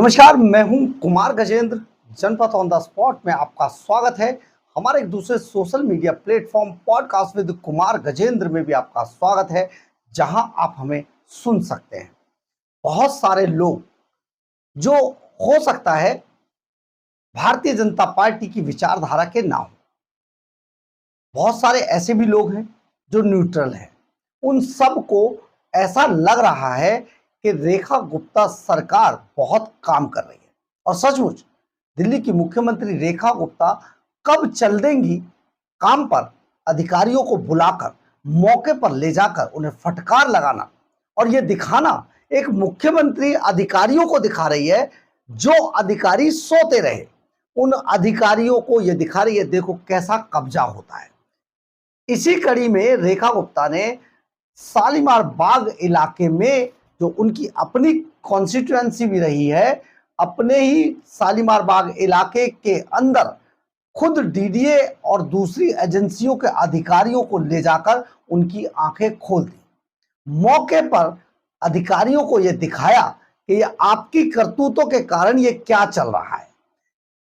नमस्कार, मैं हूं कुमार गजेंद्र। जनपथ ऑन द स्पॉट में आपका स्वागत है। हमारे एक दूसरे social media platform podcast with Kumar Gajendra में भी आपका स्वागत है, जहां आप हमें सुन सकते हैं। बहुत सारे लोग जो हो सकता है भारतीय जनता पार्टी की विचारधारा के ना हो, बहुत सारे ऐसे भी लोग हैं जो न्यूट्रल हैं। उन सब को ऐसा लग रहा है कि रेखा गुप्ता सरकार बहुत काम कर रही है और सचमुच दिल्ली की मुख्यमंत्री रेखा गुप्ता कब चल देंगी काम पर, अधिकारियों को बुलाकर मौके पर ले जाकर उन्हें फटकार लगाना और यह दिखाना। एक मुख्यमंत्री अधिकारियों को दिखा रही है, जो अधिकारी सोते रहे उन अधिकारियों को यह दिखा रही है, देखो कैसा कब्जा होता है। इसी कड़ी में रेखा गुप्ता ने शालीमार बाग इलाके में, जो उनकी अपनी कॉन्स्टिट्यूएंसी भी रही है, अपने ही शालीमार बाग इलाके के अंदर खुद डीडीए और दूसरी एजेंसियों के अधिकारियों को ले जाकर उनकी आंखें खोल दी। मौके पर अधिकारियों को यह दिखाया कि यह आपकी करतूतों के कारण ये क्या चल रहा है।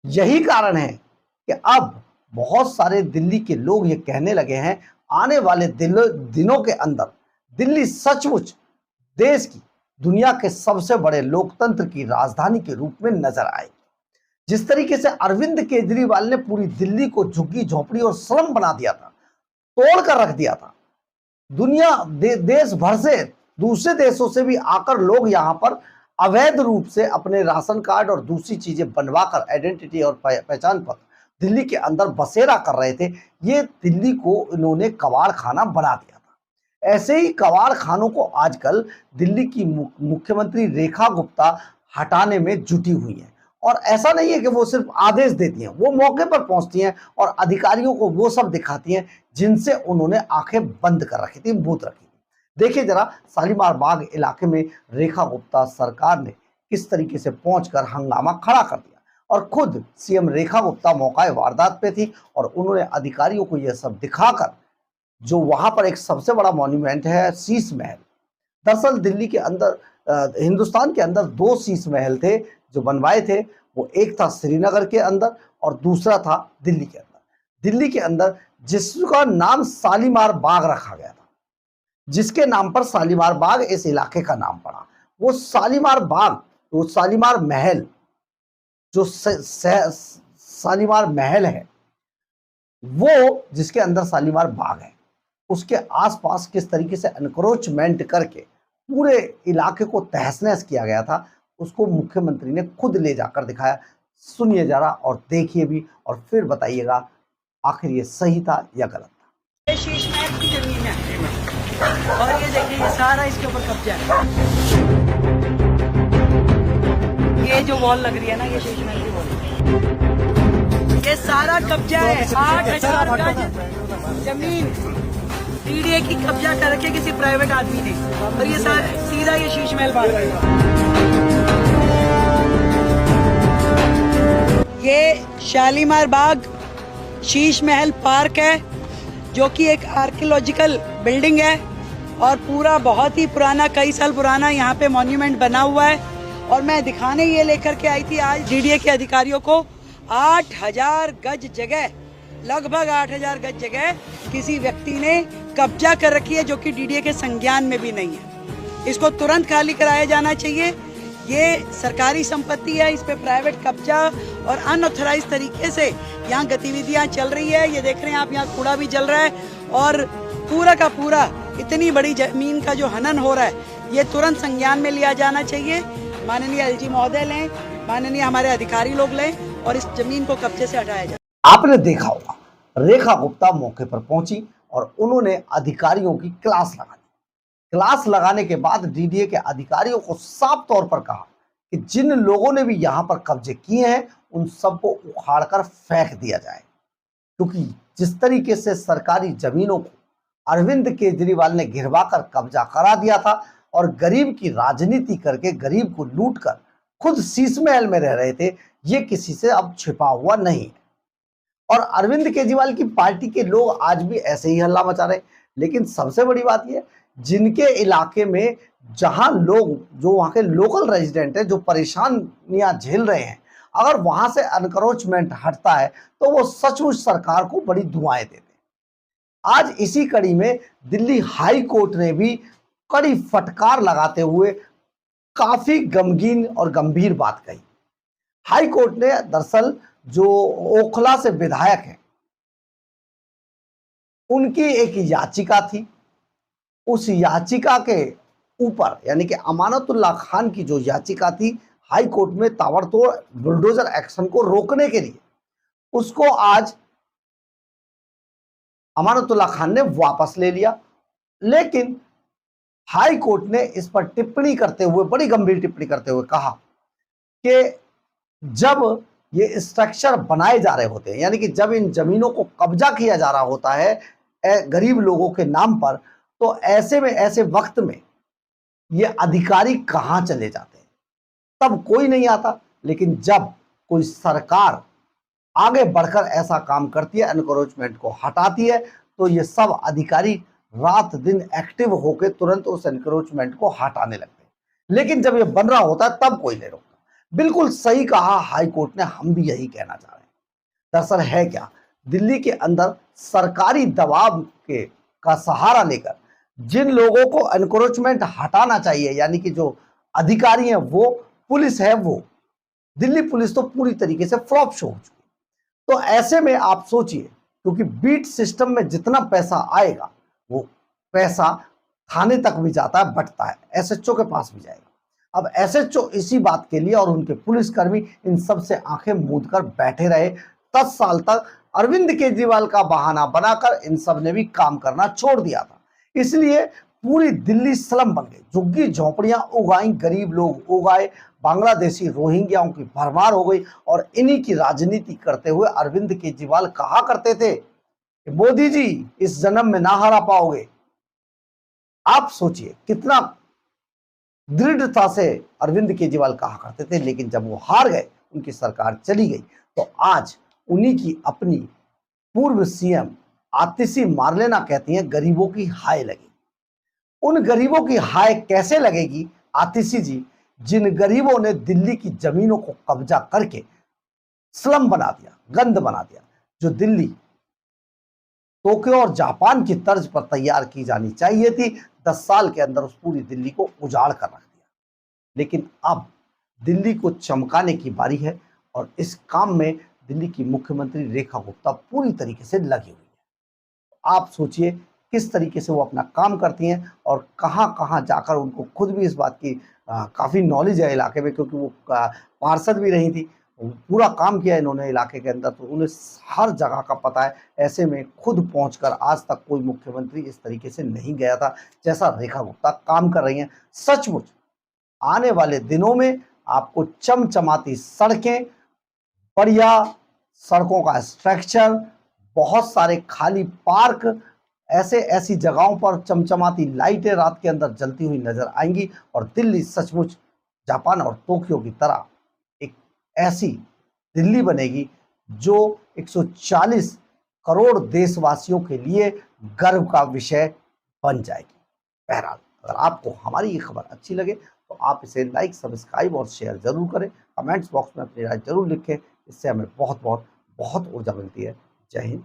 यही कारण है कि अब बहुत सारे दिल्ली के लोग ये कहने लगे हैं, आने वाले दिनों के अंदर दिल्ली सचमुच देश की, दुनिया के सबसे बड़े लोकतंत्र की राजधानी के रूप में नजर आएगी। जिस तरीके से अरविंद केजरीवाल ने पूरी दिल्ली को झुग्गी झोपड़ी और स्लम बना दिया था, तोड़ कर रख दिया था, दुनिया देश भर से, दूसरे देशों से भी आकर लोग यहाँ पर अवैध रूप से अपने राशन कार्ड और दूसरी चीजें बनवाकर आइडेंटिटी और पहचान पत्र दिल्ली के अंदर बसेरा कर रहे थे। ये दिल्ली को इन्होंने कबाड़ खाना बना दिया था। ऐसे ही कबाड़ खानों को आजकल दिल्ली की मुख्यमंत्री रेखा गुप्ता हटाने में जुटी हुई है। और ऐसा नहीं है कि वो सिर्फ आदेश देती हैं, वो मौके पर पहुंचती हैं और अधिकारियों को वो सब दिखाती हैं जिनसे उन्होंने आंखें बंद कर रखी थी, बूथ रखी थी। देखिए जरा शालीमार बाग इलाके में रेखा गुप्ता सरकार ने किस तरीके से पहुंचकर हंगामा खड़ा कर दिया। और खुद सीएम रेखा गुप्ता मौका वारदात पे थी और उन्होंने अधिकारियों को यह सब दिखाकर, जो वहां पर एक सबसे बड़ा मॉन्यूमेंट है शीश महल। दरअसल दिल्ली के अंदर, हिंदुस्तान के अंदर दो शीश महल थे जो बनवाए थे। वो एक था श्रीनगर के अंदर और दूसरा था दिल्ली के अंदर। दिल्ली के अंदर जिसका नाम शालीमार बाग रखा गया था, जिसके नाम पर शालीमार बाग इस इलाके का नाम पड़ा, वो शालीमार बाग, वो शालीमार महल, जो शालीमार महल है, वो जिसके अंदर शालीमार बाग है, उसके आसपास किस तरीके से एनक्रोचमेंट करके पूरे इलाके को तहस नहस किया गया था, उसको मुख्यमंत्री ने खुद ले जाकर दिखाया। सुनिए जरा और देखिए भी और फिर बताइएगा आखिर ये सही था या गलत था। ये शीश महल की जमीन है और ये देखिए ये सारा इसके ऊपर कब्जा है। ये जो वॉल लग रही है ना, ये शीश महल की वॉल, ये सारा कब्जा है। 8,000 गज जमीन डीडीए की कब्जा करके किसी प्राइवेट आदमी ने, और ये सीधा ये शीश महल बाग है। ये शालीमार बाग शीश महल पार्क है, जो कि एक आर्कियोलॉजिकल बिल्डिंग है और पूरा बहुत ही पुराना, कई साल पुराना यहाँ पे मॉन्यूमेंट बना हुआ है। और मैं दिखाने ये लेकर के आई थी आज डीडीए के अधिकारियों को, 8,000 गज जगह, लगभग 8,000 गज जगह किसी व्यक्ति ने कब्जा कर रखी है, जो कि डीडीए के संज्ञान में भी नहीं है। इसको तुरंत खाली कराया जाना चाहिए। ये सरकारी संपत्ति है, इस पे प्राइवेट कब्जा और अनऑथराइज तरीके से यहाँ गतिविधियाँ चल रही है। ये देख रहे हैं आप, यहाँ कूड़ा भी जल रहा है और पूरा का पूरा इतनी बड़ी जमीन का जो हनन हो रहा है, ये तुरंत संज्ञान में लिया जाना चाहिए। माननीय एलजी महोदय लें, माननीय हमारे अधिकारी लोग लें और इस जमीन को कब्जे से हटाया जाए। आपने देखा होगा रेखा गुप्ता मौके पर पहुंची और उन्होंने अधिकारियों की क्लास लगा दी। क्लास लगाने के बाद डीडीए के अधिकारियों को साफ तौर पर कहा कि जिन लोगों ने भी यहां पर कब्जे किए हैं उन सबको उखाड़कर फेंक दिया जाए, क्योंकि जिस तरीके से सरकारी जमीनों को अरविंद केजरीवाल ने घिरवाकर कब्जा करा दिया था और गरीब की राजनीति करके गरीब को लूटकर खुद शीश महल में रह रहे थे, ये किसी से अब छिपा हुआ नहीं है। और अरविंद केजरीवाल की पार्टी के लोग आज भी ऐसे ही हल्ला मचा रहे। लेकिन सबसे बड़ी बात यह, जिनके इलाके में जहां लोग जो वहां के लोकल रेजिडेंट है जो परेशानियां झेल रहे हैं, अगर वहां से एनक्रोचमेंट हटता है तो वो सचमुच सरकार को बड़ी दुआएं देते हैं। आज इसी कड़ी में दिल्ली हाई कोर्ट ने भी कड़ी फटकार लगाते हुए काफी गमगीन और गंभीर बात कही। हाई कोर्ट ने दरअसल जो ओखला से विधायक हैं उनकी एक याचिका थी, उस याचिका के ऊपर यानी कि अमानतुल्लाह खान की जो याचिका थी, हाई कोर्ट में ताबड़तोड़ बुलडोजर एक्शन को रोकने के लिए उसको आज अमानतुल्लाह खान ने वापस ले लिया। लेकिन हाई कोर्ट ने इस पर टिप्पणी करते हुए, बड़ी गंभीर टिप्पणी करते हुए कहा कि जब ये स्ट्रक्चर बनाए जा रहे होते हैं, यानी कि जब इन जमीनों को कब्जा किया जा रहा होता है गरीब लोगों के नाम पर, तो ऐसे में, ऐसे वक्त में ये अधिकारी कहां चले जाते हैं? तब कोई नहीं आता। लेकिन जब कोई सरकार आगे बढ़कर ऐसा काम करती है, एनक्रोचमेंट को हटाती है, तो ये सब अधिकारी रात दिन एक्टिव होकर तुरंत उस एनक्रोचमेंट को हटाने लगते हैं। लेकिन जब ये बन रहा होता है तब कोई नहीं रोकता। बिल्कुल सही कहा हाई कोर्ट ने, हम भी यही कहना चाह रहे हैं। दरअसल है क्या, दिल्ली के अंदर सरकारी दबाव के का सहारा लेकर जिन लोगों को एनक्रोचमेंट हटाना चाहिए, यानी कि जो अधिकारी हैं, वो पुलिस है, वो दिल्ली पुलिस तो पूरी तरीके से फ्लॉप शो हो चुकी। तो ऐसे में आप सोचिए, क्योंकि बीट सिस्टम में जितना पैसा आएगा वो पैसा थाने तक भी जाता है, बटता है, एसएचओ के पास भी जाएगा। अब एसएचओ इसी बात के लिए और उनके पुलिसकर्मी इन सब से आंखें मूंद कर बैठे रहे 10 साल तक। अरविंद केजरीवाल का बहाना बनाकर इन सब ने भी काम करना छोड़ दिया था। इसलिए पूरी दिल्ली स्लम बन गई, झुग्गी झोपड़ियां उगाई, गरीब लोग उगाए, बांग्लादेशी रोहिंग्याओं की भरमार हो गई। और इन्हीं की राजनीति करते हुए अरविंद केजरीवाल कहा करते थे कि मोदी जी इस जन्म में ना हरा पाओगे। आप सोचिए कितना दृढ़ता से अरविंद केजरीवाल कहा करते थे। लेकिन जब वो हार गए, उनकी सरकार चली गई, तो आज उन्हीं की अपनी पूर्व सीएम आतिशी मार्लेना कहती हैं गरीबों की हाय लगी। उन गरीबों की हाय कैसे लगेगी आतिशी जी, जिन गरीबों ने दिल्ली की जमीनों को कब्जा करके स्लम बना दिया, गंद बना दिया, जो दिल्ली टोक्यो और जापान की तर्ज पर तैयार की जानी चाहिए थी। 10 साल के अंदर उस पूरी दिल्ली को उजाड़ कर रख दिया। लेकिन अब दिल्ली को चमकाने की बारी है और इस काम में दिल्ली की मुख्यमंत्री रेखा गुप्ता पूरी तरीके से लगी हुई है। आप सोचिए किस तरीके से वो अपना काम करती हैं और कहां कहां जाकर, उनको खुद भी इस बात की काफ़ी नॉलेज है इलाके में, क्योंकि वो पार्षद भी रही थी। पूरा काम किया इन्होंने इलाके के अंदर, तो उन्हें हर जगह का पता है। ऐसे में खुद पहुंचकर आज तक कोई मुख्यमंत्री इस तरीके से नहीं गया था जैसा रेखा गुप्ता काम कर रही हैं। सचमुच आने वाले दिनों में आपको चमचमाती सड़कें, बढ़िया सड़कों का स्ट्रक्चर, बहुत सारे खाली पार्क, ऐसी जगहों पर चमचमाती लाइटें रात के अंदर जलती हुई नजर आएंगी। और दिल्ली सचमुच जापान और टोक्यो की तरह एक ऐसी दिल्ली बनेगी जो 140 करोड़ देशवासियों के लिए गर्व का विषय बन जाएगी। बहरहाल, अगर आपको हमारी ये खबर अच्छी लगे तो आप इसे लाइक, सब्सक्राइब और शेयर जरूर करें। कमेंट्स बॉक्स में अपनी राय जरूर लिखें, इससे हमें बहुत बहुत बहुत ऊर्जा मिलती है। जय हिंद।